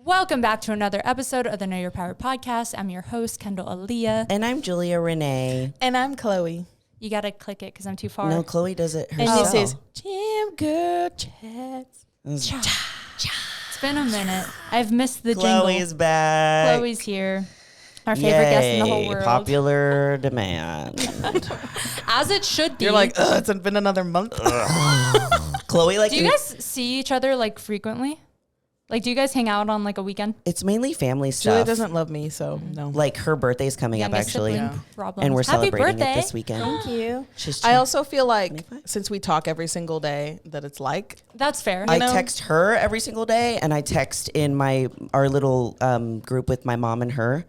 Welcome back to another episode of the Know Your Power podcast. I'm your host, Kendall Aaliyah. And I'm Julia Renee. And I'm Chloe. You got to click it because I'm too far. No, Chloe does it herself. And she says, Jam Girl Chats. It's been a minute. I've missed the Chloe's jingle. back. Chloe's here. Our favorite guest in the whole world. Popular demand. As it should be. You're like, it's been another month. Chloe, like, do you guys see each other like frequently? Like, do you guys hang out on like a weekend? it's mainly family stuff. Julia doesn't love me, so no. Like, her birthday's coming up, Youngest actually. sibling problems. And we're Happy celebrating birthday. it this weekend. Thank you. She's I also feel like since we talk every single day that it's like, That's fair. I know? text her every single day, and I text in our little group with my mom and her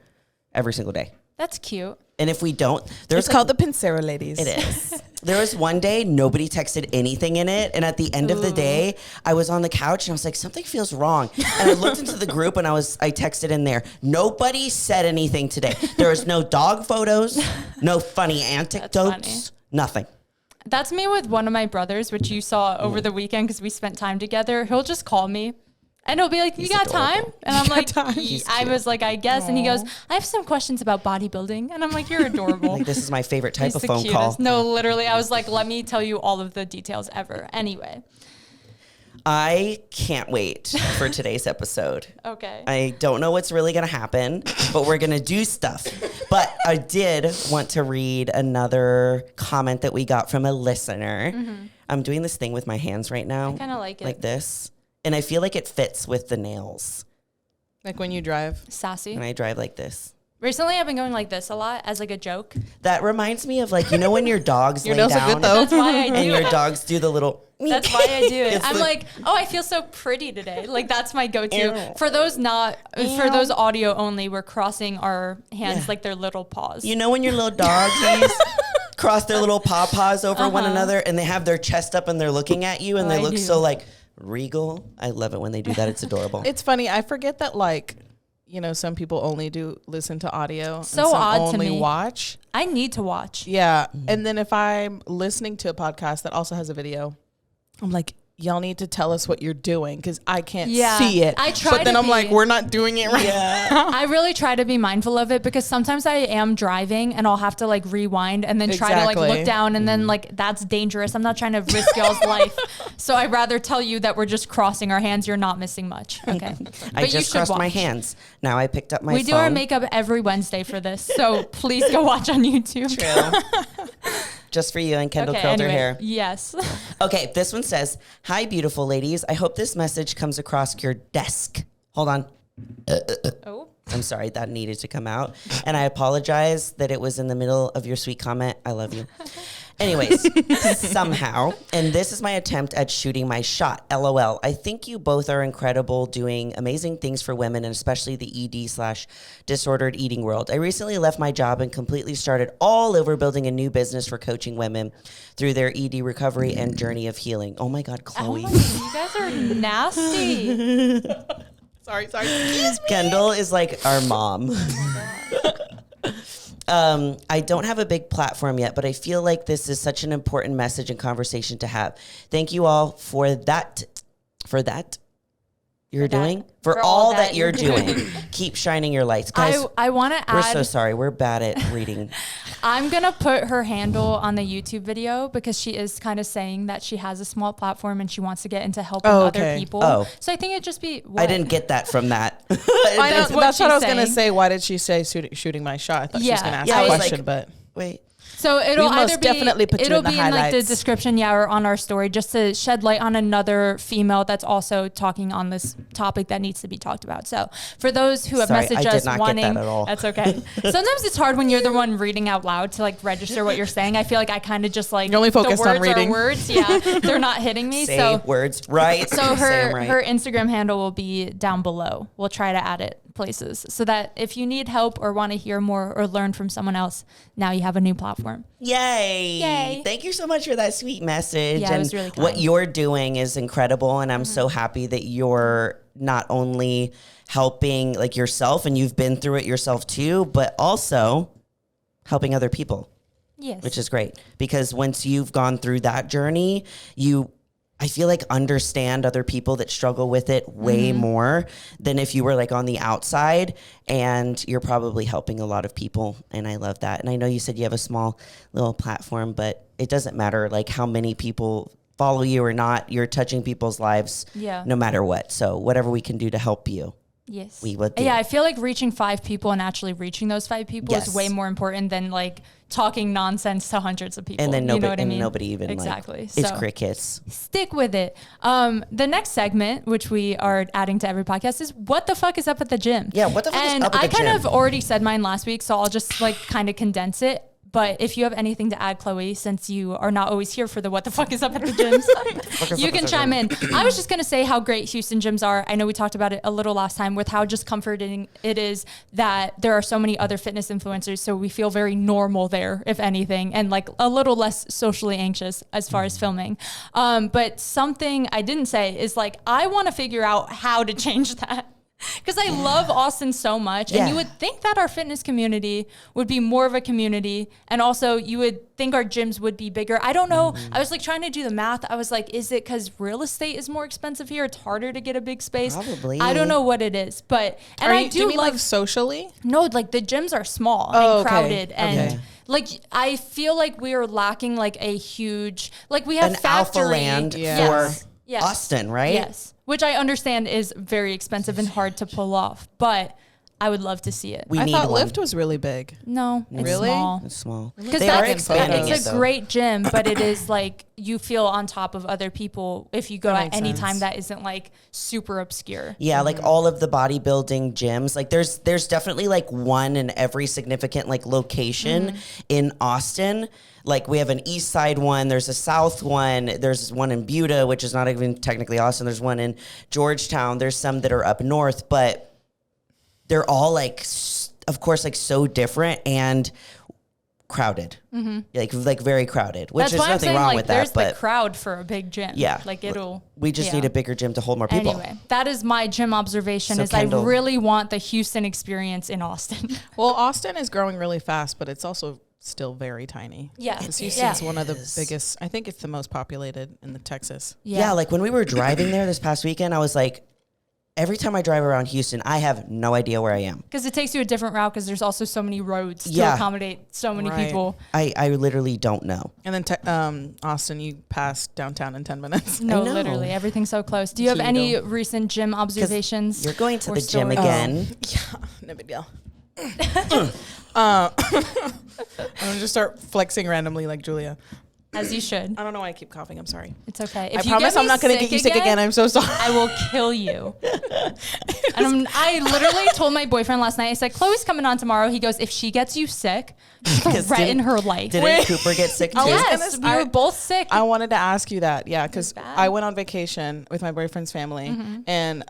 every single day. That's cute. And if we don't, it's called the Pincera Ladies. It is. There was one day nobody texted anything in it, and at the end of the day, I was on the couch and I was like, something feels wrong. And I looked into the group and I texted in there. Nobody said anything today. There was no dog photos, no funny anecdotes, nothing. That's me with one of my brothers, which you saw over the weekend because we spent time together. He'll just call me. And he'll be like, you got adorable. time? And I'm like, He's I cute. was like, I guess. And he goes, I have some questions about bodybuilding. And I'm like, you're adorable. Like, this is my favorite type He's of the phone call. cutest. No, literally. I was like, let me tell you all of the details ever. Anyway. I can't wait for today's episode. Okay. I don't know what's really going to happen, but we're going to do stuff. But I did want to read another comment that we got from a listener. Mm-hmm. I'm doing this thing with my hands right now. I kind of like it. Like this. And I feel like it fits with the nails. Like when you drive. Sassy. And I drive like this. Recently, I've been going like this a lot as like a joke. That reminds me of, like, you know when your dogs Your lay nails are down good, though. That's why I do and your it. dogs do the little... That's why I do it. It's I'm the- like, oh, I feel so pretty today. Like that's my go-to. Ew. For those audio only, we're crossing our hands like they're little paws. You know when your little doggies cross their little paws over one another and they have their chest up and they're looking at you and Oh, they I look do. so like regal. I love it when they do that. It's adorable. It's funny. I forget that, like, you know, some people only do listen to audio. So and some odd to only me. watch. I need to watch. Yeah. And then if I'm listening to a podcast that also has a video, I'm like, y'all need to tell us what you're doing because I can't see it. I try but then to I'm be- like, we're not doing it right. Yeah. I really try to be mindful of it because sometimes I am driving and I'll have to like rewind and then try to like Exactly. look down and then like that's dangerous. I'm not trying to risk y'all's life. So I'd rather tell you that we're just crossing our hands. You're not missing much. Okay. I But you just should crossed my watch. hands. Now I picked up my We phone. do our makeup every Wednesday for this. So please go watch on YouTube. True. Just for you, and Kendall curled her hair. Yes. Okay, this one says, "Hi, beautiful ladies. I hope this message comes across your desk." Hold on. Oh. I'm sorry, that needed to come out. And I apologize that it was in the middle of your sweet comment. I love you. Anyways, somehow, and this is my attempt at shooting my shot. LOL. I think you both are incredible, doing amazing things for women, and especially the ED/disordered eating world. I recently left my job and completely started all over building a new business for coaching women through their ED recovery and journey of healing. Oh my God, Oh Chloe. my God, you guys are nasty. Sorry. Kendall is like our mom. I don't have a big platform yet, but I feel like this is such an important message and conversation to have. Thank you all for that. For all that you're doing. Keep shining your lights. Guys, I want to we're add. so sorry. We're bad at reading. I'm going to put her handle on the YouTube video because she is kind of saying that she has a small platform and she wants to get into helping other people. Oh. So I think it'd just be... I didn't get that from that. I know, That's what that's what I was she's going to saying. say. Why did she say shooting my shot? I thought she was going to ask Yeah, I a was question, like- but... Wait. So it'll We most either be... definitely put you it'll in the be in like the highlights. description, or on our story, just to shed light on another female that's also talking on this topic that needs to be talked about. So for those who have Sorry, I messaged did us not get wanting... that at all. That's okay. Sometimes it's hard when you're the one reading out loud to like register what you're saying. I feel like I kind of just like... You're only focused the on words reading. Are words. Yeah. They're not hitting me. Say So words right. So Say 'em her right. her Instagram handle will be down below. We'll try to add it places so that if you need help or want to hear more or learn from someone else, now you have a new platform. Yay. Yay. Thank you so much for that sweet message. Yeah, it and was really what kind. you're doing is incredible. And I'm so happy that you're not only helping like yourself and you've been through it yourself too, but also helping other people, Yes. which is great. Because once you've gone through that journey, you I feel like understand other people that struggle with it way more than if you were like on the outside, and you're probably helping a lot of people. And I love that. And I know you said you have a small little platform, but it doesn't matter like how many people follow you or not. You're touching people's lives no matter what. So whatever we can do to help you. Yes. We would do. Yeah, I feel like reaching 5 people and actually reaching those 5 people is way more important than like talking nonsense to hundreds of people. And then nobody, you know what I mean? Nobody even exactly. Like, it's crickets. Stick with it. The next segment, which we are adding to every podcast, is what the fuck is up at the gym? Yeah, what the fuck is up at the gym? And I kind of already said mine last week, so I'll just like kind of condense it. But if you have anything to add, Chloe, since you are not always here for the what the fuck is up at the gyms, you can chime in. I was just going to say how great Houston gyms are. I know we talked about it a little last time with how just comforting it is that there are so many other fitness influencers. So we feel very normal there, if anything, and like a little less socially anxious as far as filming. But something I didn't say is like, I want to figure out how to change that. Because I love Austin so much. And you would think that our fitness community would be more of a community. And also you would think our gyms would be bigger. I don't know. I was like trying to do the math. I was like, is it because real estate is more expensive here? It's harder to get a big space. Probably. I don't know what it is. But, and I do mean like socially? No, like the gyms are small and crowded. And like, I feel like we are lacking like a huge, like we have an factory. alpha land for Austin, right? Yes. Which I understand is very expensive and hard to pull off, but I would love to see it. I thought Lyft was really big. No, it's really small. It's small. Because they are expanding it's a great gym, but it is like you feel on top of other people if you go at any time that isn't like super obscure. Yeah, like all of the bodybuilding gyms, like there's definitely like one in every significant like location in Austin. Like we have an east side one, there's a south one, there's one in Buda, which is not even technically Austin. There's one in Georgetown. There's some that are up north, but they're all like, of course, like so different and crowded, like very crowded. Which there's nothing wrong with that. There's but the crowd for a big gym. Yeah, like it'll. We just need a bigger gym to hold more people. Anyway, that is my gym observation. So is Kendall, I really want the Houston experience in Austin. Well, Austin is growing really fast, but it's also still very tiny. Yeah. Because Houston's one of the biggest, I think it's the most populated in the Texas. Yeah, like when we were driving there this past weekend, I was like, every time I drive around Houston, I have no idea where I am. Because it takes you a different route because there's also so many roads to accommodate so many people. I literally don't know. And then Austin, you pass downtown in 10 minutes. No, literally. Everything's so close. Do you have any recent gym observations? You're going to the gym again. Yeah, no big deal. I'm going to just start flexing randomly like Julia. As you should. I don't know why I keep coughing. I'm sorry. It's okay. I promise I'm not going to get you sick again. I'm so sorry. I will kill you. And I literally told my boyfriend last night, I said, Chloe's coming on tomorrow. He goes, if she gets you sick, threaten her life. Didn't Cooper get sick too? Yes, we were both sick. I wanted to ask you that. Yeah, because I went on vacation with my boyfriend's family, and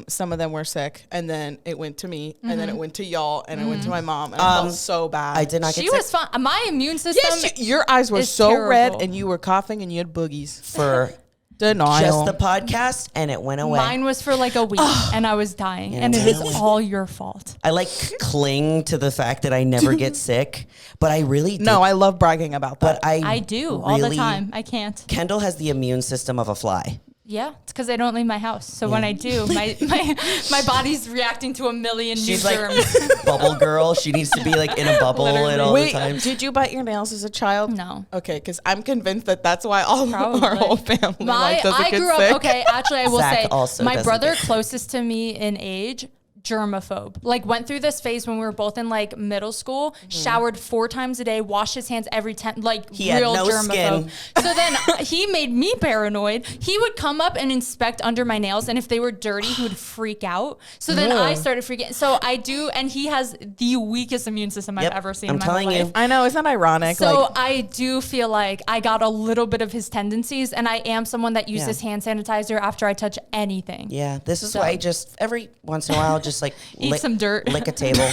some of them were sick, and then it went to me, and then it went to y'all, and it went to my mom, and I felt so bad. I did not get sick. She was fine. My immune system your eyes were so terrible. red, and you were coughing, and you had boogies. For denial. Just the podcast, and it went away. Mine was for like a week, and I was dying, and it is all your fault. I like cling to the fact that I never get sick, but I really do. No, I love bragging about that. But I do all the time. I can't. Kendall has the immune system of a fly. Yeah, it's because I don't leave my house. So when I do, my body's reacting to a million new germs. Like bubble girl. She needs to be like in a bubble at all the time. Did you bite your nails as a child? No. Okay, because I'm convinced that that's why our whole family doesn't get sick. Okay, actually, I will Zach say also my brother get closest to me in age, germaphobe. Like went through this phase when we were both in like middle school, showered 4 times a day, washed his hands every 10, like he real had no germaphobe. skin. So then he made me paranoid. He would come up and inspect under my nails, and if they were dirty, he would freak out. So then I started freaking. So I do, and he has the weakest immune system I've ever seen in my whole life. I know, isn't that ironic? So I do feel like I got a little bit of his tendencies, and I am someone that uses hand sanitizer after I touch anything. Yeah, this is why I just every once in a while just like eat some dirt, lick a table,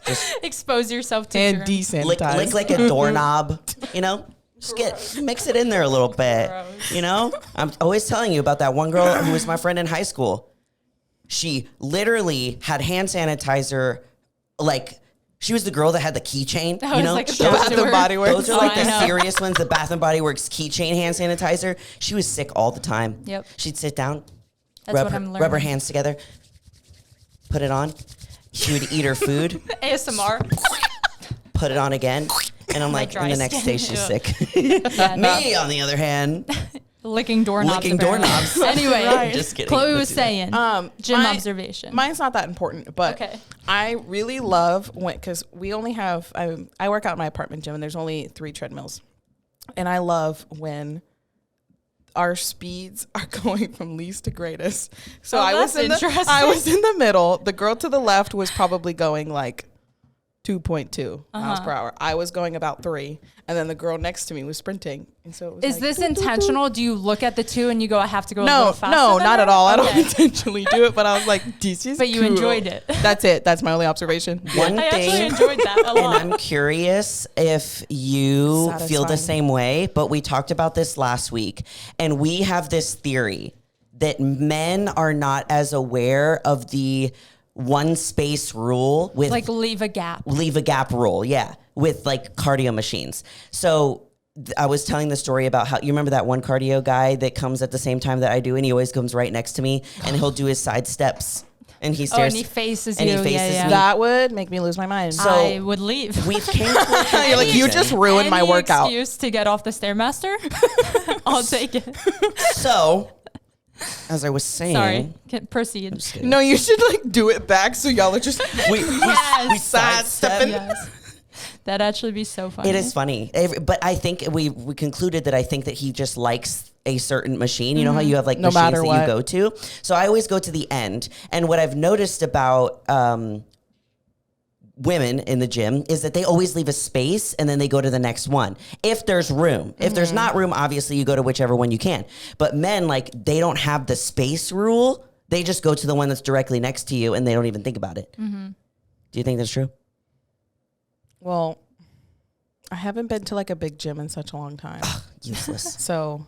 just expose yourself to and germs. desanitize. Lick like a doorknob, you know. Just mix it in there a little bit, you know. I'm always telling you about that one girl who was my friend in high school. She literally had hand sanitizer, like She was the girl that had the keychain. That you was know, like a the Bath and Body Works. Those are like I the know. serious ones. The Bath and Body Works keychain hand sanitizer. She was sick all the time. Yep. She'd sit down, That's rub what her, I'm learning. rub her hands together, put it on. She would eat her food, ASMR. put it on again, and I'm like, dry and the next skin. day she's Yeah. sick. Yeah, no. Me, on the other hand, Licking doorknobs. licking apparently. doorknobs. Anyway, Right. Just kidding. Chloe Let's was do that. saying, gym my- observation. Mine's not that important, but Okay. I really love when, because we only have, I work out in my apartment gym and there's only 3 treadmills. And I love when our speeds are going from least to greatest. So Oh, I was that's interesting. I was in the middle. The girl to the left was probably going like 2.2 miles per hour. I was going about 3, and then the girl next to me was sprinting. And so it was Is like, this doo, doo, doo. intentional? Do you look at the 2 and you go, I have to go a No, little faster? no, than not her? at all. I don't Okay. intentionally do it, but I was like, this is But you cool. enjoyed it. That's it. That's my only observation. One I actually thing, enjoyed that a lot. and I'm curious if you feel the Satisfying. same way, but we talked about this last week, and we have this theory that men are not as aware of the one space rule with Like leave a gap. leave a gap rule, yeah, with like cardio machines. So I was telling the story about how you remember that one cardio guy that comes at the same time that I do, and he always comes right next to me, and he'll do his side steps, and he Oh, stares and he faces and you. he faces yeah, me. yeah. That would make me lose my mind. So- I would leave. We've came to a You're like, you conclusion. just ruined my Any workout. excuse to get off the Stairmaster? I'll take it. So, as I was saying, Sorry. Proceed. just kidding. No, you should like do it back so y'all are just we Yes. sidestepping. Yes. That'd actually be so funny. It is funny, but I think we concluded that I think that he just likes a certain machine. You know how you have like No machines matter that what. you go to. So I always go to the end. And what I've noticed about women in the gym is that they always leave a space and then they go to the next one if there's room. If there's not room, obviously you go to whichever one you can. But men, like, they don't have the space rule. They just go to the one that's directly next to you and they don't even think about it. Do you think that's true? Well, I haven't been to like a big gym in such a long time. Useless. So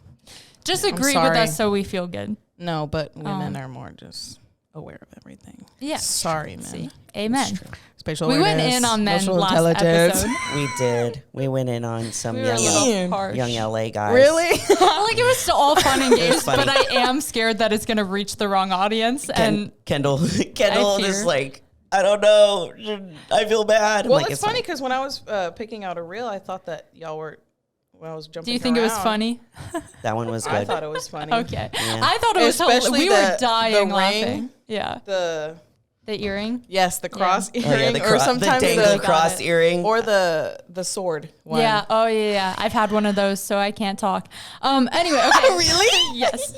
Just agree with sorry. us so we feel good. no, but women are more just aware of everything. Yeah. Sorry, man. See? Amen. Spatial We went awareness, in on men emotional last intelligence. episode. We did. We went in on some We were a young, little harsh. young LA guys. Really? Like, it was all fun and games, funny. but I am scared that it's going to reach the wrong audience. And Kendall I is fear. like, I don't know. I feel bad. I'm Well, like, it's funny because when I was picking out a reel, I thought that y'all were, when I was jumping do you think it was around, funny? That one was I good. thought it was funny. Okay. Yeah. I thought it was Especially we were the dying ring. laughing. Yeah. The The cross Oh, earring, or the sometimes dangle the cross earring. or the sword one. Yeah. Oh, yeah. I've had one of those, so I can't talk. Anyway, okay. Really? Yes.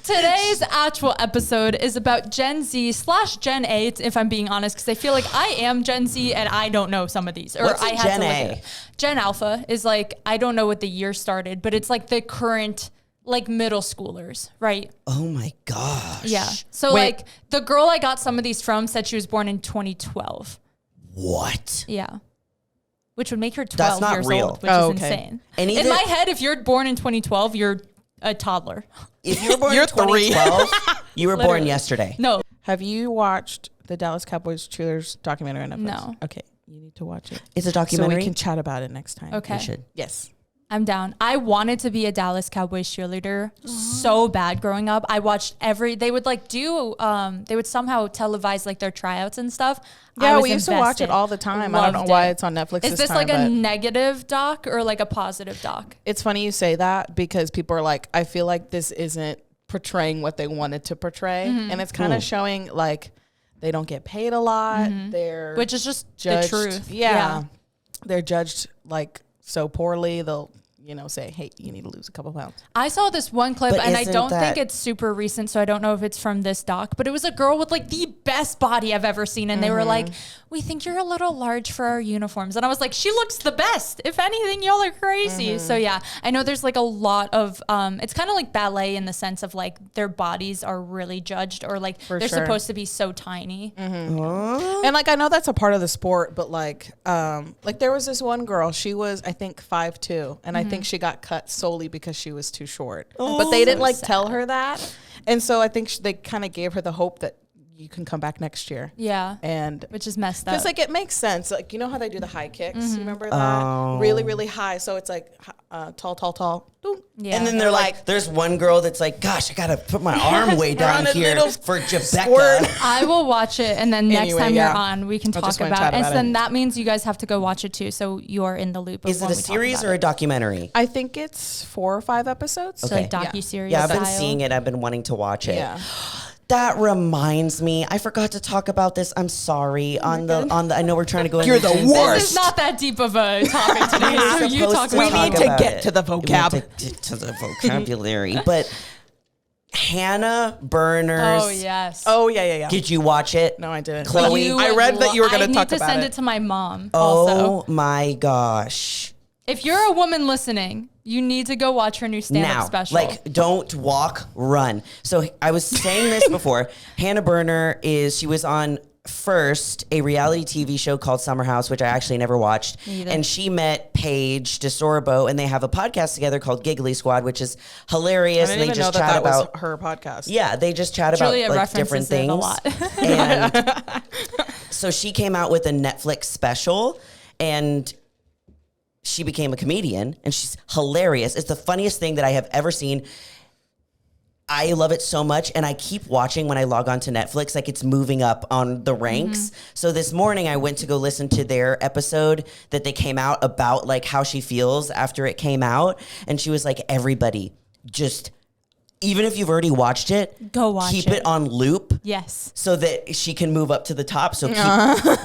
Today's actual episode is about Gen Z/Gen A, if I'm being honest, because I feel like I am Gen Z and I don't know some of these. Or What's a I had Gen to look A? it up. Gen Alpha is like, I don't know what the year started, but it's like the current, like, middle schoolers, right? Oh my gosh. Yeah. So, Wait. like, the girl I got some of these from said she was born in 2012. What? Yeah. Which would make her 12 That's not years real. old, which Oh, is okay. insane. And In either- my head, if you're born in 2012, you're a toddler. If you were born You're in 2012, you were born Literally. yesterday. No. Have you watched the Dallas Cowboys cheerleaders documentary on Netflix? No. Okay, you need to watch it. It's a So documentary. we can chat about it next time. Okay. You should. Yes. I'm down. I wanted to be a Dallas Cowboys cheerleader so bad growing up. I watched they would like do, they would somehow televise like their tryouts and stuff. I Yeah, was we used to watch it invested. all the time. I don't know Loved why it. it's on Netflix. Is this time, like a but negative doc or like a positive doc? it's funny you say that because people are like, I feel like this isn't portraying what they wanted to portray, and it's kind of showing like they don't get paid a lot. They're Which is just judged. the truth. Yeah. They're judged like so poorly. They'll say, hey, you need to lose a couple pounds. I saw this one clip, But and I isn't don't that- think it's super recent, so I don't know if it's from this doc, but it was a girl with like the best body I've ever seen. And they were like, we think you're a little large for our uniforms. And I was like, she looks the best. If anything, y'all are crazy. So yeah, I know there's like a lot of, it's kind of like ballet in the sense of like their bodies are really judged, or like they're sure. supposed to be so tiny. And like I know that's a part of the sport, but like there was this one girl, she was I think 5'2", and I think she got cut solely because she was too short. But they didn't like tell her that, and so I think they kind of gave her the hope that you can come back next year. Yeah. And which is messed up. because like it makes sense. Like, you know how they do the high kicks? Mm-hmm. You remember that? Really, really high. So it's like tall. Boom. Yeah. And then they're like, there's one girl that's like, gosh, I gotta put my arm way down here for Jebecca. squirt. I will watch it, and then next Anyway, time yeah. you're on, we can I'll talk just go and about chat it. And about then it. that means you guys have to go watch it too, so you're in the loop. Of Is it when a we talk series about or a it. documentary? I think it's 4 or 5 episodes. So Okay. like docuseries. Yeah, I've been style. seeing it. I've been wanting to watch it. Yeah. That reminds me, I forgot to talk about this. I'm sorry. On the I know we're trying to go. You're into the Gen Z. worst. This is not that deep of a topic today. So you Supposed talk to We about talk need to about get it. to the We need vocab. to get to the vocabulary. But Hannah Berner's. Oh yes. Oh, yeah. Did you watch it? No, I didn't. Chloe? You I read would that you were going I to talk need to about send it. it to my mom. Oh Also, my gosh. if you're a woman listening, you need to go watch her new stand-up Now, special. like, don't walk, run. So I was saying this before. Hannah Berner she was on first a reality TV show called Summer House, which I actually never watched. Me either. And she met Paige DeSorbo, and they have a podcast together called Giggly Squad, which is hilarious. I And didn't they even know just chat that about was her podcast. Yeah, they just chat about Julia like different references it things. a lot. And so she came out with a Netflix special, and she became a comedian, and she's hilarious. It's the funniest thing that I have ever seen. I love it so much, and I keep watching when I log on to Netflix, like it's moving up on the ranks. Mm-hmm. So this morning I went to go listen to their episode that they came out about like how she feels after it came out. And she was like, everybody just, even if you've already watched it, Go watch keep it. it on loop yes. so that she can move up to the top. So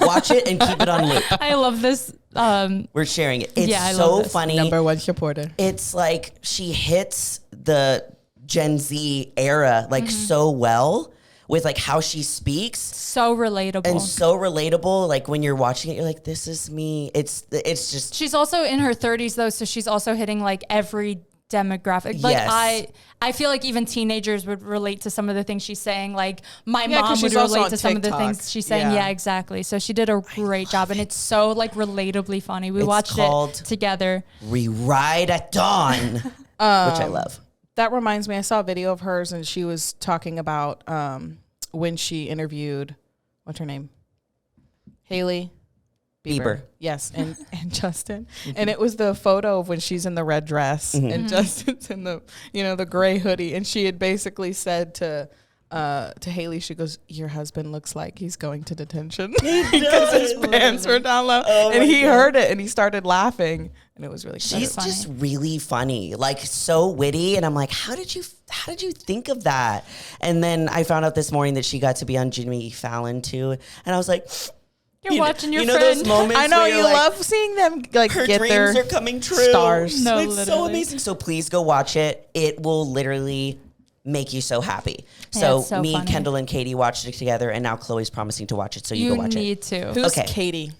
watch it and keep it on loop. I love this. We're sharing it. It's Yeah, I so love this. funny. Number 1 supporter. It's like she hits the Gen Z era like so well with like how she speaks So relatable. and so relatable. Like when you're watching it, you're like, this is me. It's just She's also in her 30s though, so she's also hitting like every demographic. Like Yes. I feel like even teenagers would relate to some of the things she's saying. Like my Yeah, 'cause mom would she's also relate on to some of the TikTok. things she's saying. Yeah. Yeah, exactly. So she did a great job, and it's so like relatably funny. We It's watched called- it together. Rewrite at Dawn, which I love. That reminds me, I saw a video of hers, and she was talking about when she interviewed, what's her name? Haley Bieber. Yes, and Justin. And it was the photo of when she's in the red dress and Justin's in the, the gray hoodie. And she had basically said to Haley, she goes, your husband looks like he's going to detention because his pants were down low. And he heard it and he started laughing, and it was really cute. She's just really funny, like so witty. And I'm like, how did you think of that? And then I found out this morning that she got to be on Jimmy Fallon too. And I was like, You're watching your you know friend. those moments I know where you're you like, love seeing them like her get their dreams are coming true. stars. No, It's so literally. amazing. So please go watch it. It will literally make you so happy. Yeah, So, it's so me, funny. Kendall, and Katie watched it together, and now Chloe's promising to watch it. So you You go watch it. need to. Who's Okay. Katie?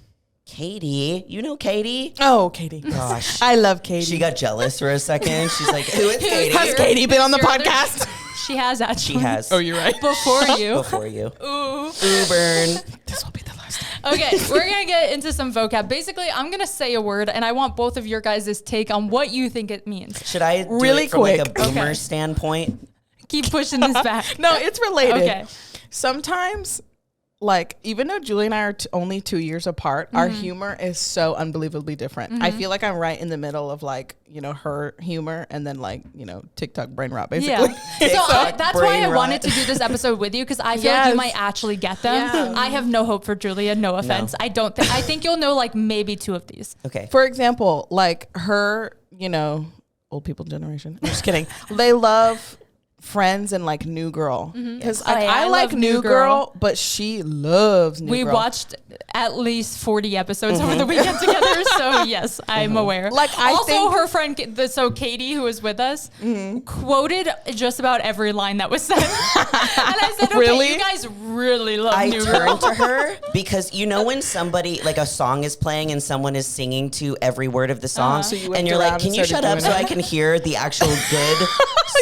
Katie, you know Katie? Oh, Katie. Gosh. I love Katie. She got jealous for a second. She's like, who is Katie? Has Katie been on the Your other- podcast? She has actually. She has. Oh, you're right. Before you. Before you. Ooh. Ooh, burn. This will be the last time. Okay, we're gonna get into some vocab. Basically, I'm gonna say a word, and I want both of your guys' take on what you think it means. Should I do Really it from like a quick. boomer Okay. standpoint? Keep pushing this back. No, it's related. Okay. Sometimes, like, even though Julie and I are only 2 years apart, our humor is so unbelievably different. I feel like I'm right in the middle of, like, her humor and then, like, TikTok brain rot, basically. Yeah. So TikTok that's why brain I rot. wanted to do this episode with you, because I feel like Yes. you might actually get them. Yeah. I have no hope for Julia. No offense. I don't think. I think you'll know like maybe 2 of these. Okay. For example, like her, old people generation. I'm just kidding. They love Friends and like New Girl. Because Oh, yeah, I like love New Girl, but she loves New We Girl. watched at least 40 episodes over the weekend together. So yes, I'm aware. Like, I also think- her friend, so Katie, who was with us, quoted just about every line that was said. And I said, okay, Really? you guys really love I New Girl. turned to her because when somebody, like a song is playing and someone is singing to every word of the song, So you and whipped you're like, around can and you shut started up so doing I can hear the actual good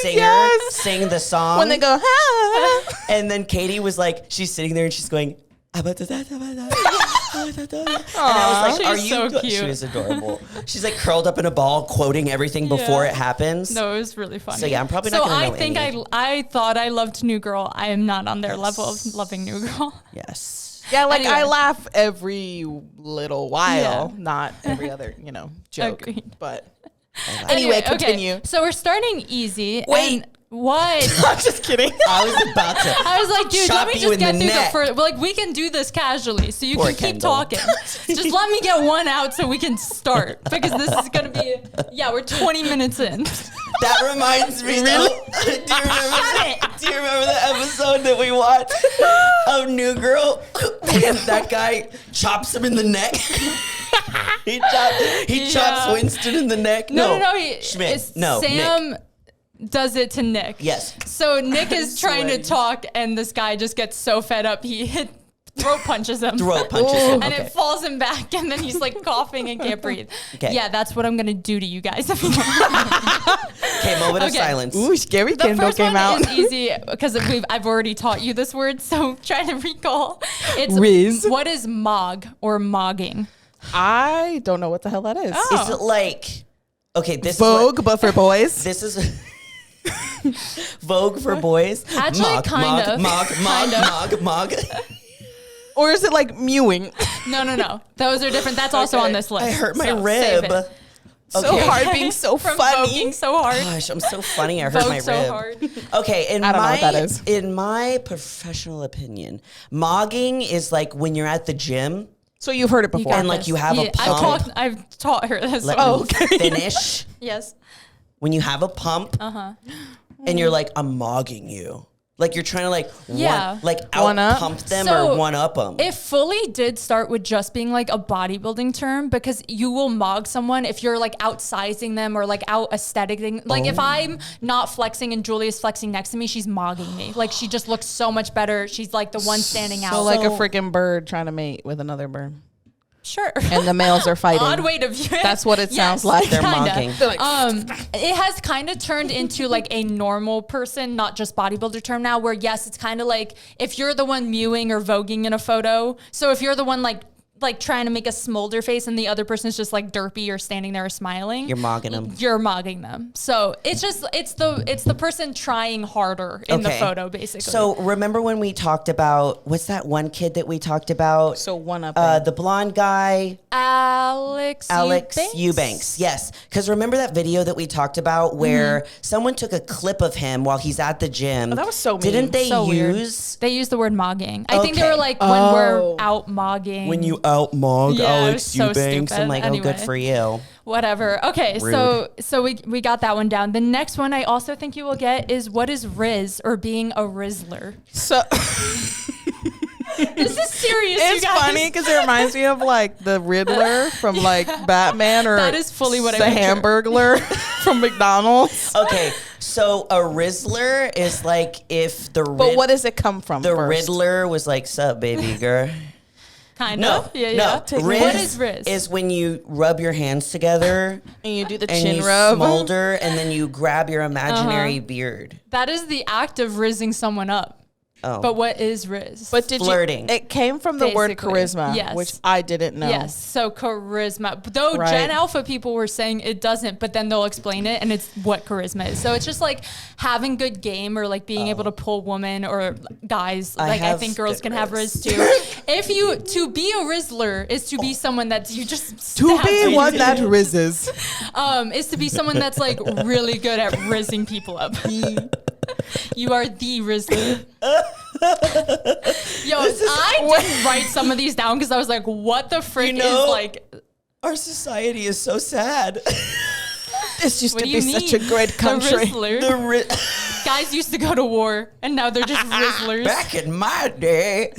singer Yes. sing the song? when they go, ah. And then Katie was like, she's sitting there and she's going, I was like, "Are She's you?" so cute. She was adorable. She's like curled up in a ball, quoting everything before Yeah. it happens. No, it was really funny. So yeah, I'm probably not So gonna I know think any. I thought I loved New Girl. I am not on their level of loving New Girl. Yes. Yeah, like I Anyway. laugh every little while, Yeah. not every other, joke. Agreed. But anyway, continue. So we're starting easy. Wait. And what? I'm just kidding. I was about to. I was like, dude, Chop let me you just in get the through neck. the first. Like, we can do this casually, so you Poor can keep Kendall. talking. Just let me get one out so we can start, because this is gonna be. Yeah, we're 20 minutes in. That reminds me. Really? Do you remember the episode that we watched of New Girl? When that guy chops him in the neck. he chops Yeah. Winston in the neck. No. Schmidt. It's No. Sam Nick. does it to Nick. Yes. So Nick is trying to sweating. talk, and this guy just gets so fed up he throat punches him. Throat punches him. And Okay. it falls him back, and then he's like coughing and can't breathe. Okay. Yeah, that's what I'm gonna do to you guys. Okay, moment of Okay. silence. Ooh, scary The Kendall first came one out. is easy because I've already taught you this word, so try to recall. It's Riz. What is mog or mogging? I don't know what the hell that is. Oh. Is it like, okay, this Vogue, is but for boys. this is Vogue for boys. Actually, kind of. Mog. Or is it like mewing? No. Those are different. That's also Okay. on this list. I hurt my so save rib. it. So Okay. hard being so From funny. voguing so hard. Gosh, I'm so funny. I hurt Vogue my so rib. hard. Okay, I don't know what that is. in my professional opinion, mogging is like when you're at the gym So you've heard it You before. got and like this. you have a Yeah, pump. I've taught her this. Let Oh, me okay. finish. Yes. When you have a pump and you're like, I'm mogging you. Like you're trying to like Yeah. One up? pump them So, or one up them. It fully did start with just being like a bodybuilding term, because you will mog someone if you're like outsizing them or like out aestheticing. Like if I'm not flexing and Julia's flexing next to me, she's mogging me. Like she just looks so much better. She's like the one standing out. So like a So- freaking bird trying to mate with another bird. Sure. And the males are fighting. Odd way to view it. That's what it sounds like. They're kinda. mogging. They're like, It has kind of turned into like a normal person, not just bodybuilder term now, where yes, it's kind of like if you're the one mewing or voguing in a photo. So if you're the one like trying to make a smolder face and the other person's just like derpy or standing there or smiling, You're mogging them. You're mogging them. So it's just it's the person trying harder in the Okay. photo, basically. So remember when we talked about, what's that one kid that we talked about? so one up. The blonde guy, Alex Eubanks. Yes. Because remember that video that we talked about where someone took a clip of him while he's at the gym. that was so mean. Didn't they So weird. use They used the word mogging. I think they Okay. were like when we're out mogging. when you out mog Yeah, it Alex was so Eubanks? I'm stupid. like, oh, good Anyway. for you. Whatever. Okay, so we got that one down. The next one I also think you will get is what is Riz or being a Rizzler. So This is serious. it's you guys. funny because it reminds me of like the Riddler from like Batman, or That is fully what I the picture. Hamburglar from McDonald's. Okay, so a Rizzler is like if the But what does it come from? the first? Riddler was like, sup, baby girl. Kind No, of. Yeah. no. Riz What is Riz? is when you rub your hands together And you do the and chin you rub. smolder and then you grab your imaginary beard. That is the act of rizzing someone up. Oh. But what is Riz? But did Flirting. you? It came from the word Basically, charisma, yes. which I didn't know. Yes, so charisma. Though Right. Gen Alpha people were saying it doesn't, but then they'll explain it, and it's what charisma is. So it's just like having good game or like being able to pull women or guys. I Like I have think girls good can have riz. Riz too. If you to be a Rizzler is to be someone that you just To stab be people. one that rizzes. Is to be someone that's like really good at rizzing people up. You are the Rizzler. Yo, I didn't write some of these down because I was like, what the frick know- is like. Our society is so sad. This used What to do you be mean? such a great country. The Rizzler. The Guys used to go to war, and now they're just Rizzlers. Back in my day.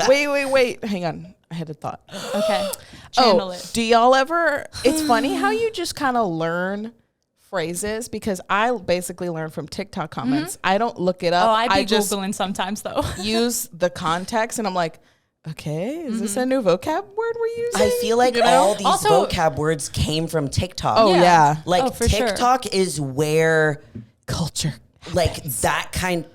Wait. Hang on. I had a thought. Okay, channel Oh, it. do y'all ever? It's funny how you just kind of learn phrases, because I basically learn from TikTok comments. I don't look it up. Oh, I be just Googling sometimes, though. use the context, and I'm like, okay, is this a new vocab word we're using? I feel like You know? all these Also- vocab words came from TikTok. Oh, yeah. Like Oh, for sure. TikTok is where Culture. like that kind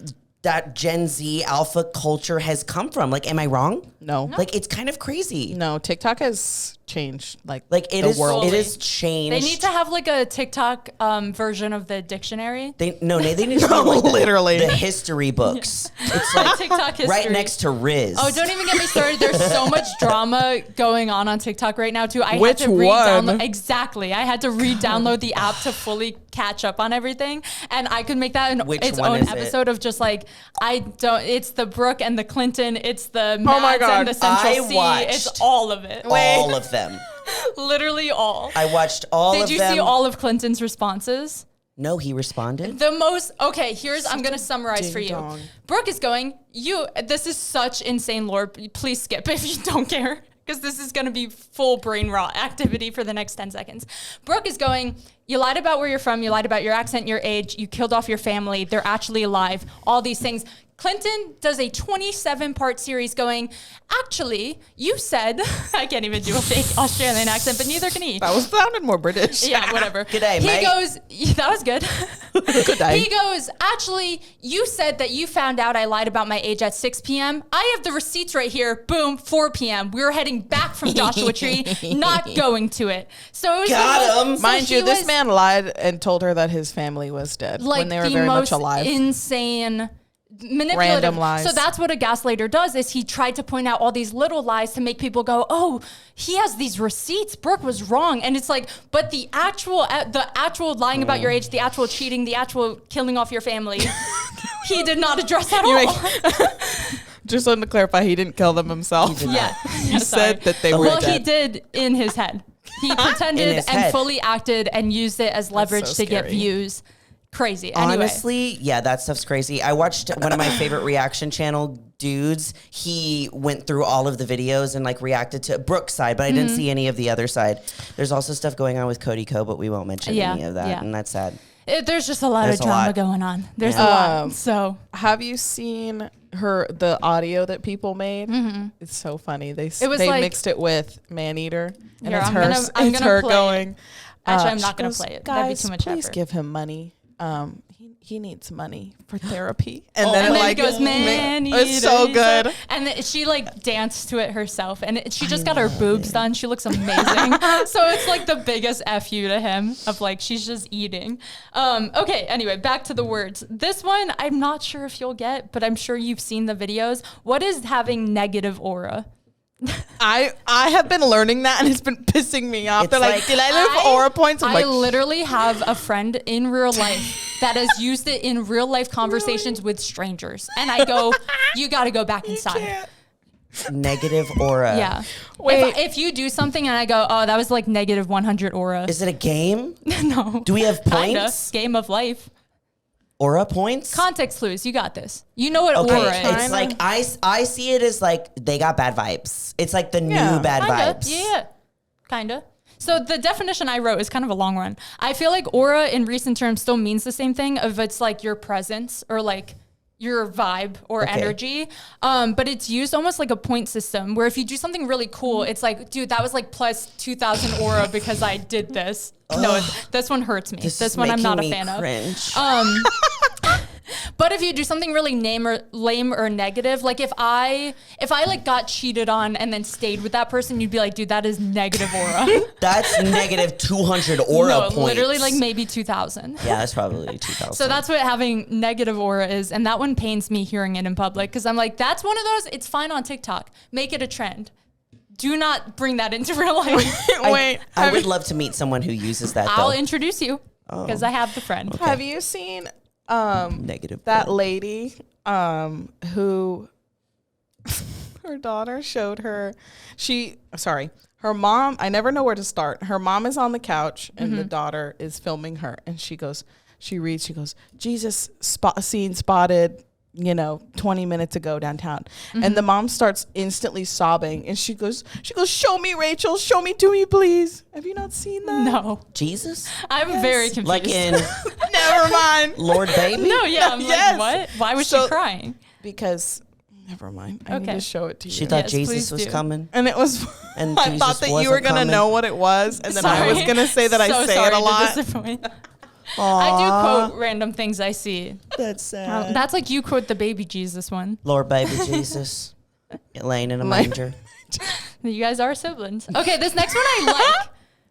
that Gen Z alpha culture has come from. Like, am I wrong? No. Like, it's kind of crazy. No, TikTok has changed like it the is. world. It is changed. They need to have like a TikTok version of the dictionary. They need to be like Literally. the history books. It's like TikTok history. right next to Riz. Oh, don't even get me started. There's so much drama going on TikTok right now too. Which had to one? Exactly. I had to re-download the app to fully catch up on everything, and I could make that its own episode of just like it's the Brooke and the Clinton. It's the Mads and the Central C. It's all of it. All of them. Literally all. I watched all of them. Did you see all of Clinton's responses? No, he responded. I'm going to summarize for you. dong. Brooke is going, this is such insane lore. Please skip if you don't care, because this is going to be full brain rot activity for the next 10 seconds. Brooke is going, you lied about where you're from. You lied about your accent, your age. You killed off your family. They're actually alive. All these things. Clinton does a 27-part series going, actually, you said, I can't even do a fake Australian accent, but neither can he. That sounded more British. Yeah, whatever. Good day, mate. He goes, that was good. Good day. He goes, actually, you said that you found out I lied about my age at 6 p.m. I have the receipts right here. Boom, 4 p.m. We were heading back from Joshua Tree, not going to it. So it was Got him. Mind you, this man lied and told her that his family was dead like when they were the very most much alive. insane manipulative. Random lies. So that's what a gaslighter does, is he tried to point out all these little lies to make people go, oh, he has these receipts. Brooke was wrong. And it's like, but the actual lying about your age, the actual cheating, the actual killing off your family, he did not address at all. Just wanted to clarify, he didn't kill them himself. Yeah. He said that they were Well, dead. he did in his head. He pretended and head. fully acted and used it as leverage so to get scary. views. Crazy. Anyway. Honestly, yeah, that stuff's crazy. I watched one of my favorite reaction channel dudes. He went through all of the videos and like reacted to Brooke's side, but I didn't see any of the other side. There's also stuff going on with Cody Co, but we won't mention any of that, and that's sad. There's just a lot There's of a drama lot. going on. There's a lot. So Have you seen the audio that people made? It's so funny. They like- mixed it with Man-Eater, and Here, it's I'm her. gonna It's play her it. going. Actually, I'm she not going to goes, play it. That'd be "Guys, too much please effort. give him money. He needs money for therapy." And And then, then like it goes, man, it's so good. And then she like danced to it herself, and she just got her boobs done. She looks amazing. So it's like the biggest fu to him of like she's just eating. Okay, anyway, back to the words. This one I'm not sure if you'll get, but I'm sure you've seen the videos. What is having negative aura? I have been learning that, and it's been pissing me off. It's They're like, like- "Did I live aura points?" I'm I like, literally have a friend in real life that has used it in real life conversations with strangers, and I go, "You got to go back inside." Negative aura. Yeah. Wait. If you do something and I go, oh, that was like negative 100 aura. Is it a game? No. Do we have Kinda. points? Game of life. Aura points? Context clues. You got this. You know what Okay, aura is. it's like I see it as like they got bad vibes. It's like the new bad Kinda. vibes. Yeah. Kinda. So the definition I wrote is kind of a long one. I feel like aura in recent terms still means the same thing of it's like your presence or like your vibe or energy. But it's used almost like a point system where if you do something really cool, it's like, dude, that was like plus 2,000 aura because I did this. No, this one hurts me. This one I'm not a fan cringe. of. But if you do something really lame or negative, like if I like got cheated on and then stayed with that person, you'd be like, dude, that is negative aura. That's negative 200 aura No, points. literally like maybe 2,000. Yeah, that's probably 2,000. So that's what having negative aura is. And that one pains me hearing it in public because I'm like, that's one of those, it's fine on TikTok. Make it a trend. Do not bring that into real life. I would love to meet someone who uses that. I'll though. introduce you because I have the friend. Okay. have you seen Negative that aura. lady who her daughter showed her her mom, I never know where to start. Her mom is on the couch and the daughter is filming her, and she goes, Jesus scene spotted 20 minutes ago downtown. And the mom starts instantly sobbing, and she goes, show me, Rachel, show me to me, please. Have you not seen that? No. Jesus? I'm very confused. Like in Never mind. Lord Baby? No, yeah. I'm Yes. like, what? Why was So- she crying? Because never mind. I need Okay. to show it to you. She thought Yes, Jesus please was do. coming. And it was, And I thought Jesus that you wasn't were going to coming. know what it was. And then I was Sorry. going to say that I So say sorry it a to lot. disappoint. I do quote random things I see. That's sad. That's like you quote the baby Jesus one. Lord baby Jesus, laying in a manger. You guys are siblings. Okay, this next one I like.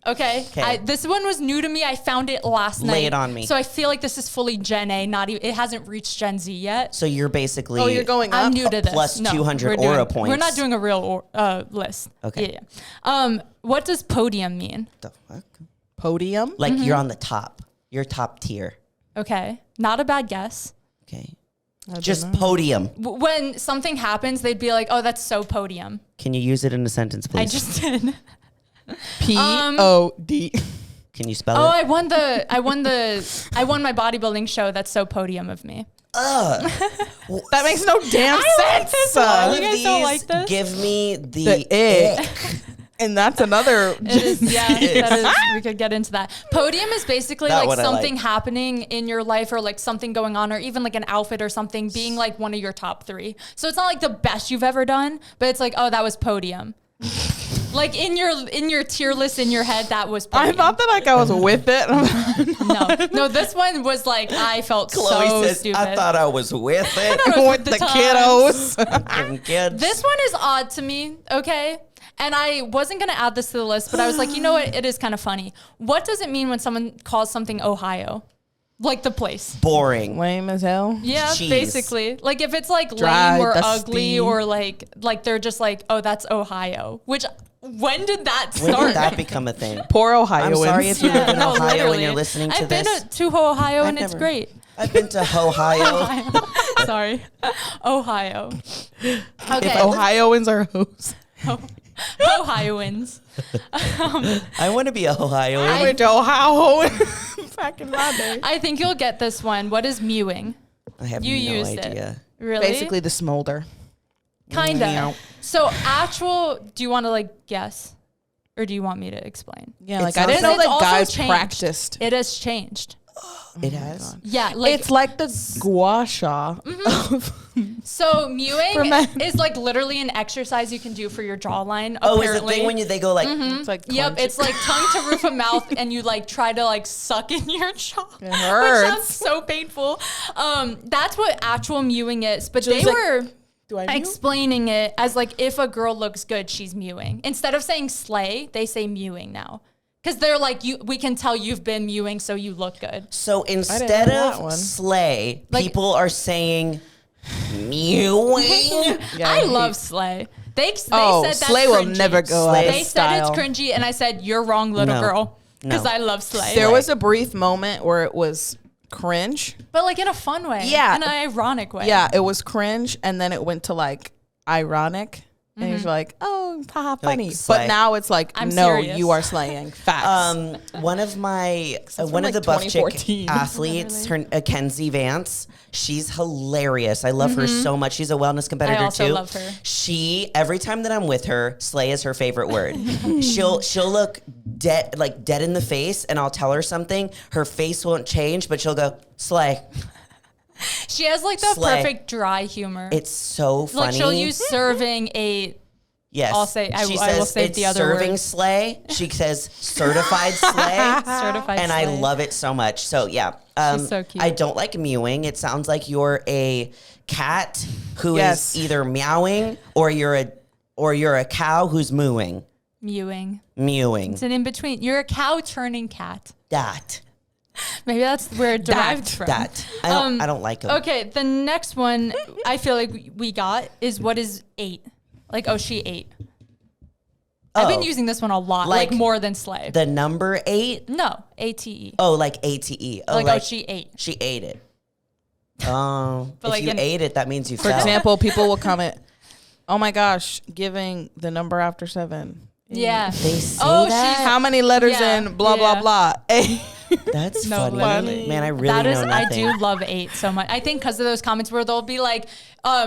Okay. This one was new to me. I found it last night. Lay it on me. So I feel like this is fully Gen A. Not even, it hasn't reached Gen Z yet. So you're basically. Oh, you're going up? I'm new to this. Plus No, 200 we're doing- aura points. We're not doing a real list. Okay. Yeah. What does podium mean? The fuck? Podium. Like you're on the top. You're top tier. Okay. Not a bad guess. Okay. I Just don't know. podium. When something happens, they'd be like, "Oh, that's so podium." Can you use it in a sentence, please? I just did. P-O-D. Can you spell Oh, it? I won my bodybuilding show. That's so podium of me. That makes no damn sense. this one. All You of guys don't these like this? give me the The ick. And that's another. It is, yeah, that is, we could get into that. Podium is basically That like one I something like. happening in your life or like something going on or even like an outfit or something being like one of your top 3. So it's not like the best you've ever done, but it's like, oh, that was podium. Like in your tier list in your head, that was podium. I thought that like I was with it. No, this one was like, I felt Chloe so says, stupid. I thought I was with it. with the kiddos. Fucking kids. This one is odd to me, okay? And I wasn't going to add this to the list, but I was like, you know what? It is kind of funny. What does it mean when someone calls something Ohio? Like the place. Boring. Lame as hell. Yeah, Cheese. basically. Like if it's like Dry, lame or dusty. ugly or like they're just like, oh, that's Ohio. Which, when did that When start? did that become a thing? Poor Ohioans. I'm sorry if you live in No, Ohio and literally. you're listening to I've this. been to Ohio and I've it's never- great. I've been to Ohio. Sorry. Ohio. If Okay. I Ohioans are hoes. Ohioans. I want to be Ohio. I went to Ohio back in my day. I think you'll get this one. What is mewing? I have You no used it. idea. Really? Basically the smolder. Kind Meow. of. So actual, do you want to like guess? Or do you want me to explain? Yeah, It like I didn't sounds know like- that It's also guys changed. practiced. It has changed. It has. Yeah, like It's like the gua sha. so For mewing men. is like literally an exercise you can do for your jawline. Oh, is apparently. the thing when they go like, It's like Yep, clench. it's like tongue to roof of mouth, and you like try to like suck in your jaw. It Which hurts. sounds so painful. That's what actual mewing is. But So they it's like, were Do I mew? explaining it as like if a girl looks good, she's mewing. Instead of saying slay, they say mewing now. Because they're like, we can tell you've been mewing, so you look good. so instead know that of one. slay, Like- people are saying mewing. Yeah, I hate- love slay. They said Oh, that's slay will cringy. never go out Slay. of They style. said it's cringy, and I said, you're wrong, little No. girl. Because No. I love slay. There was a brief moment where it was cringe. But like in a fun way. Yeah. In an ironic way. Yeah, it was cringe, and then it went to like ironic. And he's like, "Oh, haha, funny." slay. But now it's like, I'm "No, serious. you are slaying." Facts. One of my from, one of like, the buff chick 2014. athletes, her Kenzie Vance. She's hilarious. I love her so much. She's a wellness competitor I also too. love her. She every time that I'm with her, slay is her favorite word. she'll look dead in the face, and I'll tell her something. Her face won't change, but she'll go slay. She has like the Slay. perfect dry humor. It's so funny. like she'll use serving a Yes. I'll say- I She will says save it's the other serving word. slay. She says certified slay. certified And I slay. love it so much. So yeah, She's so cute. I don't like mewing. It sounds like you're a cat who is Yes. either meowing or you're a cow who's mooing. mewing. Mewing. It's an in between. You're a cow turning cat. That. Maybe that's where it derived from. That. I don't like them. Okay, the next one I feel like we got is what is 8? Like, oh, she ate. I've been Oh. using this one a lot, like Like more than slay. The number 8. No, ATE. Oh, like ATE. Oh, like, like oh, she ate. she ate it. Oh, But if like you in- ate it, that means you For fell. example, people will comment, "Oh my gosh, giving the number after 7." Yeah. They say Oh, that. she's- How many letters Yeah, in blah blah yeah. blah? Hey. That's No, funny. literally. Man, I really That is, know I nothing. do love 8 so much. I think because of those comments where they'll be like,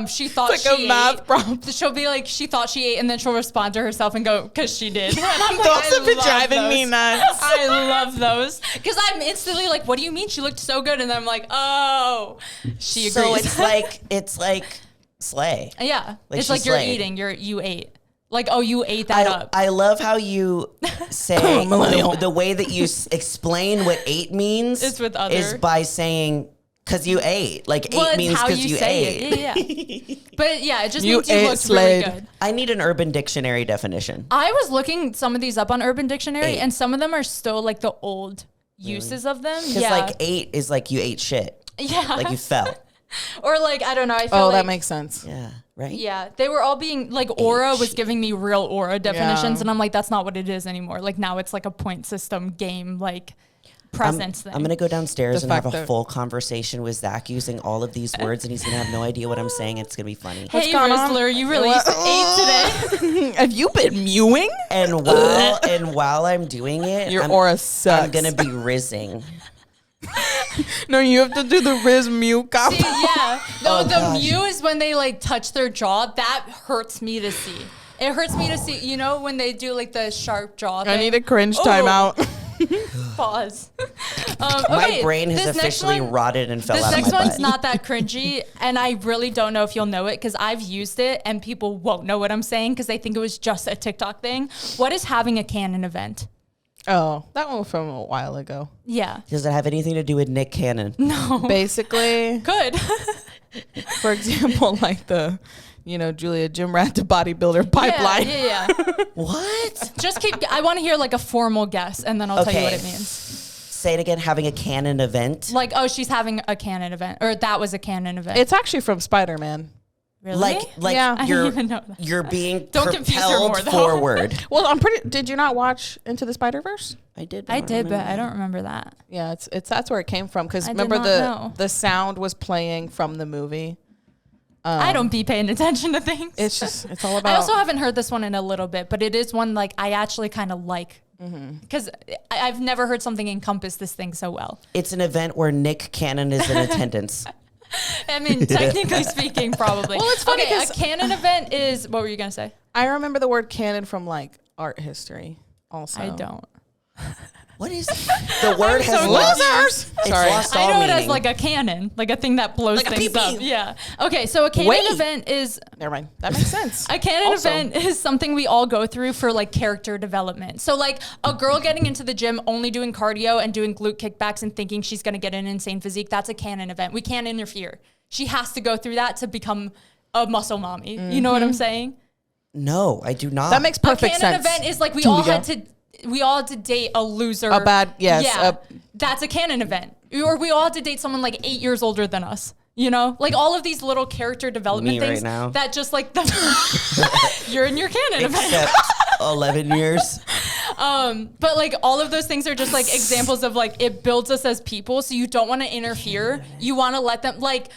she thought It's like she a math ate. problem. She'll be like, she thought she ate, and then she'll respond to herself and go, because she did. And I'm like, Those I have been love driving me those. nuts. I love those because I'm instantly like, what do you mean she looked so good? And then I'm like, oh, she agrees. So it's like slay. yeah, Like it's she like you're slayed. eating. You ate. Like, oh, you ate that up. I love how you say the way that you explain what ate means Is with other. is by saying, because you ate. Like, Well, ate it's means how because you you say ate. it. Yeah. But yeah, it just You means you ate looked Slade. really good. I need an Urban Dictionary definition. I was looking some of these up on Urban Dictionary, Ate. and some of them are still like the old uses of them. Because Yeah. like ate is like you ate shit. Yeah. Like you fell. Or like, I don't know. I feel Oh, like, that makes sense. Yeah. Right? yeah, they were all being like aura was shit. giving me real aura definitions, Yeah. and I'm like, that's not what it is anymore. Like now it's like a point system game, like presence thing. I'm going to go downstairs The and have fact a that- full conversation with Zach using all of these words, and he's going to have no idea what I'm saying. It's going to be funny. Hey, going on? Rizzler, you really ate today. Have you been mewing? And while I'm doing it, Your I'm, aura sucks. I'm going to be rizzing. No, you have to do the Riz mew combo. See, yeah. No, Oh, the gosh. mew is when they like touch their jaw. That hurts me to see. It hurts me to see. You know when they do like the sharp jaw thing? I need a cringe Oh. timeout. Pause. My Okay, brain has this next officially one- rotted and fell This out of next my one's butt. not that cringy, and I really don't know if you'll know it because I've used it and people won't know what I'm saying because they think it was just a TikTok thing. What is having a canon event? Oh, that one was from a while ago. Yeah. Does it have anything to do with Nick Cannon? No. Basically, Good. for example, like the, Julia Gym Rat to bodybuilder pipeline. Yeah. What? Just keep, I want to hear like a formal guess and then I'll tell you what Okay. it means. Say it again. Having a canon event. Like, oh, she's having a canon event, or that was a canon event. It's actually from Spider-Man. really? Like Yeah. I you're didn't even know that. you're being Don't confuse her propelled more, though. forward. Well, did you not watch Into the Spider-Verse? I did. I did, but remember. I don't remember that. Yeah, it's that's where it came from. Because I did remember not the know. the sound was playing from the movie. I don't be paying attention to things. It's all about. I also haven't heard this one in a little bit, but it is one like I actually kind of like because I've never heard something encompass this thing so well. It's an event where Nick Cannon is in attendance. I mean, technically speaking, probably. Well, it's funny Okay, a 'cause- canon event is what were you gonna say? I remember the word canon from like art history. Also, I don't. What is the word? Has so lost. Losers. It's Sorry. lost all I know it as meaning. like a cannon, like a thing that blows Like a things pee-pee. up. Yeah. Okay, so a canon Wait. event is Never mind. That makes sense. a canon Also- event is something we all go through for like character development. So like a girl getting into the gym only doing cardio and doing glute kickbacks and thinking she's going to get an insane physique, that's a canon event. We can't interfere. She has to go through that to become a muscle mommy. You know what I'm saying? No, I do not. That makes perfect a canon sense. event is like we Julia. all had to date a loser. A bad- yes, Yeah. That's a canon event. Or we all had to date someone like 8 years older than us. You know, like all of these little character development Me right things now. that just like you're in your canon event. Except 11 years. But like all of those things are just like examples of like it builds us as people. So you don't want to interfere. You want to let them like.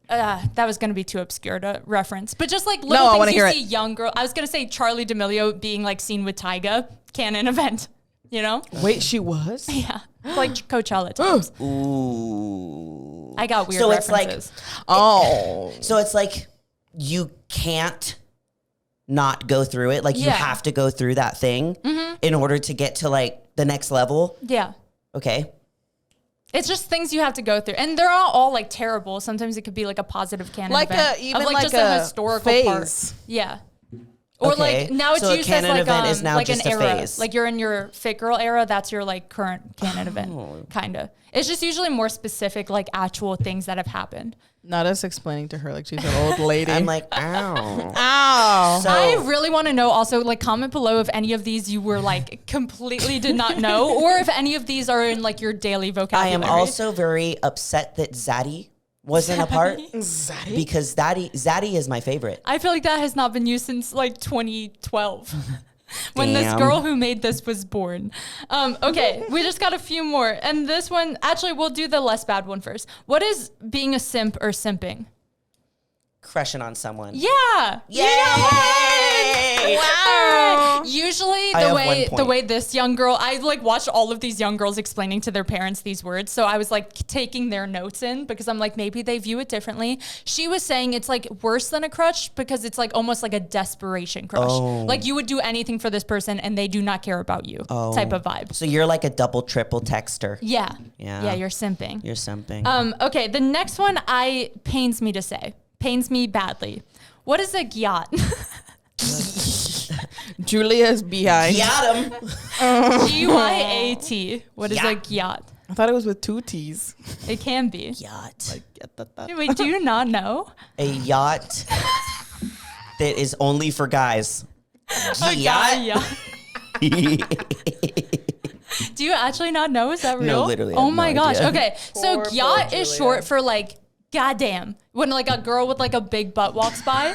That was going to be too obscure to reference, but just like little I wanna things you hear see it. young girl. I was going to say Charlie D'Amelio being like seen with Tyga, canon event, you know? Wait, she was? Yeah. Like Coachella times. Ooh. I got weird So it's like- references. Oh. So it's like you can't not go through it. Like you Yeah. have to go through that thing in order to get to like the next level. Yeah. Okay. It's just things you have to go through. And they're not all like terrible. Sometimes it could be like a positive canon Like event. even of like, like just a a historical phase. part. Yeah. Or Okay. like now it's So a used as canon like event is now like just an a era. phase. Like you're in your fit girl era, that's your like current canon Oh. event. Kinda. It's just usually more specific, like actual things that have happened. Not us explaining to her like she's an old lady. I'm like, ow. ow. So I really want to know also, like, comment below if any of these you were like completely did not know, or if any of these are in like your daily I vocabulary. am also very upset that Zaddy wasn't a part Zaddy? because Zaddy is my favorite. I feel like that has not been used since like 2012. When this Damn. girl who made this was born. Okay, we just got a few more. And this one, actually, we'll do the less bad one first. What is being a simp or simping? Crushing on someone. Yeah. Yay! Wow. Usually I have the 1 point. way this young girl, I like watched all of these young girls explaining to their parents these words. So I was like taking their notes in because I'm like, maybe they view it differently. She was saying it's like worse than a crush because it's like almost like a desperation crush. Oh. Like you would do anything for this person and they do not care about you type of vibe. So you're like a double, triple texter. Yeah. Yeah. Yeah, you're simping. You're something. Okay, the next one pains me to say. Pains me badly. What is a gyat? Julia's behind. Got him. Gyat. What is a gyat? I thought it was with 2 T's. It can be. Yacht. Wait, do you not know? A yacht that is only for guys. A yacht. Do you actually not know? Is that real? No, literally. I Oh have my no gosh. idea. Okay. So Poor gyat is Julia. short for like goddamn. When like a girl with like a big butt walks by.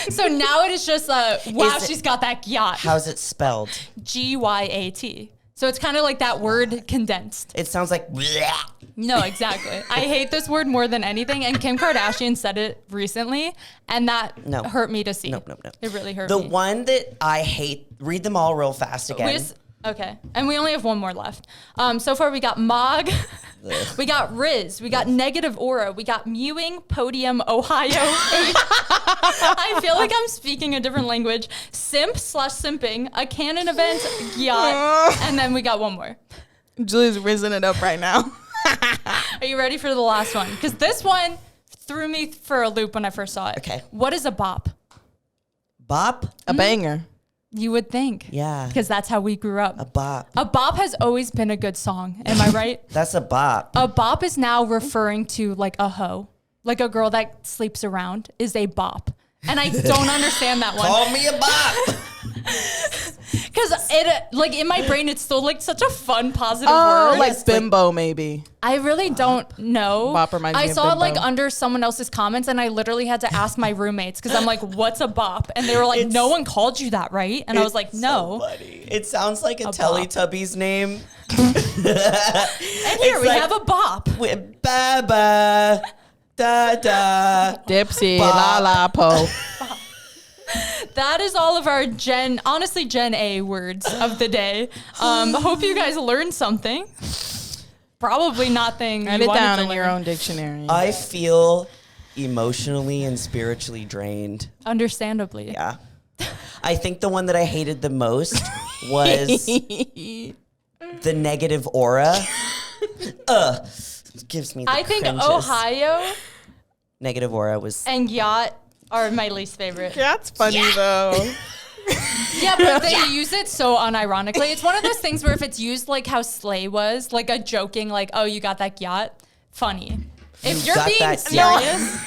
So now it is just wow, she's got that gyat. How's it spelled? Gyat. So it's kind of like that word condensed. It sounds like bleh. No, exactly. I hate this word more than anything. And Kim Kardashian said it recently, and that hurt me to see. No. It really hurt The me. one that I hate, read them all real fast again. Okay. And we only have one more left. So far we got Mog, we got Riz, we got Negative Aura, we got Mewing, Podium, Ohio. I feel like I'm speaking a different language. Simp/simping, a canon event, yacht, and then we got one more. Julia's risen it up right now. Are you ready for the last one? Because this one threw me for a loop when I first saw it. Okay. What is a bop? Bop? A banger. You would think. Yeah. Because that's how we grew up. A bop. A bop has always been a good song. Am I right? That's a bop. A bop is now referring to like a hoe. Like a girl that sleeps around is a bop. And I don't understand that one. Call me a bop. Because it, like in my brain, it's still like such a fun, positive Oh, word. like bimbo maybe. I really don't know. Bop reminds I me of saw it like bimbo. under someone else's comments, and I literally had to ask my roommates because I'm like, "What's a bop?" And they were like, "No one called you that, right?" And I was like, "No." So funny. It sounds like a bop. Teletubbies name. And here we like- have a bop. With Baba. Da da. Dipsy, Bop. la la po. That is all of our Gen A words of the day. Hope you guys learned something. Probably nothing. Write you it wanted down to in your learn. own dictionary. I feel emotionally and spiritually drained. Understandably. Yeah. I think the one that I hated the most was the negative aura. Gives me the I think cringes. Ohio Negative aura was and yacht are my least favorite. That's funny though. Yeah, but they use it so unironically. It's one of those things where if it's used like how Slay was, like a joking, like, oh, you got that yacht, funny. If you're got being that serious,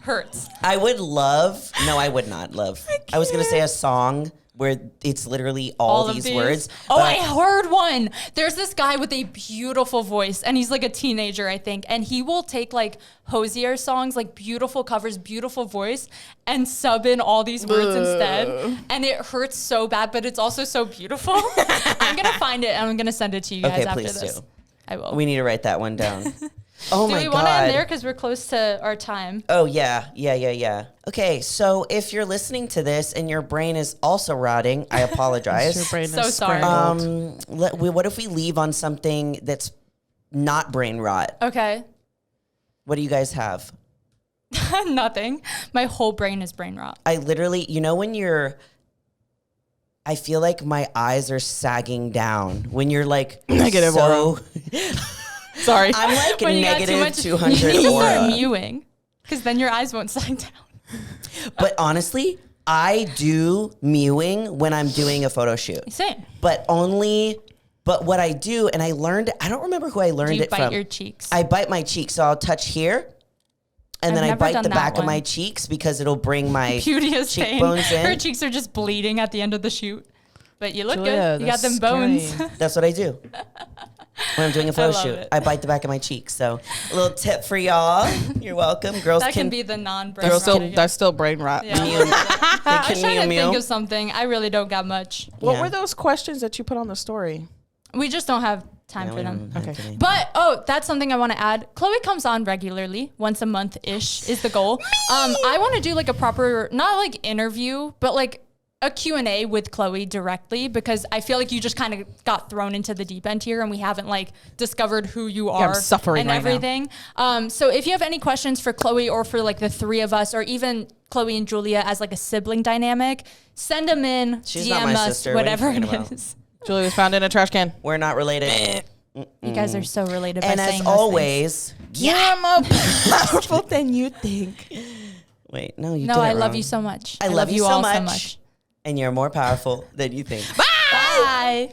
hurts. I would love, no, I would not love. I was going to say a song where it's literally all of these words. Oh, but I heard one. There's this guy with a beautiful voice, and he's like a teenager, I think. And he will take like Hosier songs, like beautiful covers, beautiful voice, and sub in all these words instead. And it hurts so bad, but it's also so beautiful. I'm gonna find it and I'm gonna send it to you guys Okay, after please this. do. I will. We need to write that one down. Oh Do my we God. want to end there because we're close to our time? Oh, yeah. Okay, so if you're listening to this and your brain is also rotting, I apologize. Your brain So is sorry. scrambled. What if we leave on something that's not brain rot? Okay. What do you guys have? Nothing. My whole brain is brain rot. I literally, when I feel like my eyes are sagging down when you're like Negative so. Sorry. I'm like When you got too negative much, 200 you need to start aura. mewing because then your eyes won't sag down. But honestly, I do mewing when I'm doing a photo shoot. Same. But what I do, and I learned, I don't remember who I learned Do you it bite from. your cheeks? I bite my cheeks, so I'll touch here, and I've then I never bite done the that back of one. my cheeks because it'll bring my Beauty is pain. cheekbones in. Her cheeks are just bleeding at the end of the shoot. But you look Julia, good. You got them that's bones. scary. That's what I do. When I'm doing a photo love shoot, it. I bite the back of my cheeks. So a little tip for y'all. You're welcome. Girls That can can be the non-brain That's rot, I guess. that's still brain rot. Yeah. mew. I They was can trying to mew think mew. of something. I really don't got much. What Yeah. were those questions that you put on the story? We just don't have time Yeah, for we them. don't have Okay. today. But that's something I want to add. Chloe comes on regularly, once a month ish is the goal. I want to do like a proper, not like interview, but like a Q&A with Chloe directly because I feel like you just kind of got thrown into the deep end here and we haven't like discovered who you are I'm suffering and right now. everything. So if you have any questions for Chloe or for like the three of us or even Chloe and Julia as like a sibling dynamic, send them in, She's DM not my us, sister. What are you whatever it talking about? is. Julia was found in a trash can. We're not related. You guys are so related by And saying as those things. always, You're more powerful than you think. wait, no, you No, did it I love wrong. you so much. I love you so all much. so much. And you're more powerful than you think. Bye.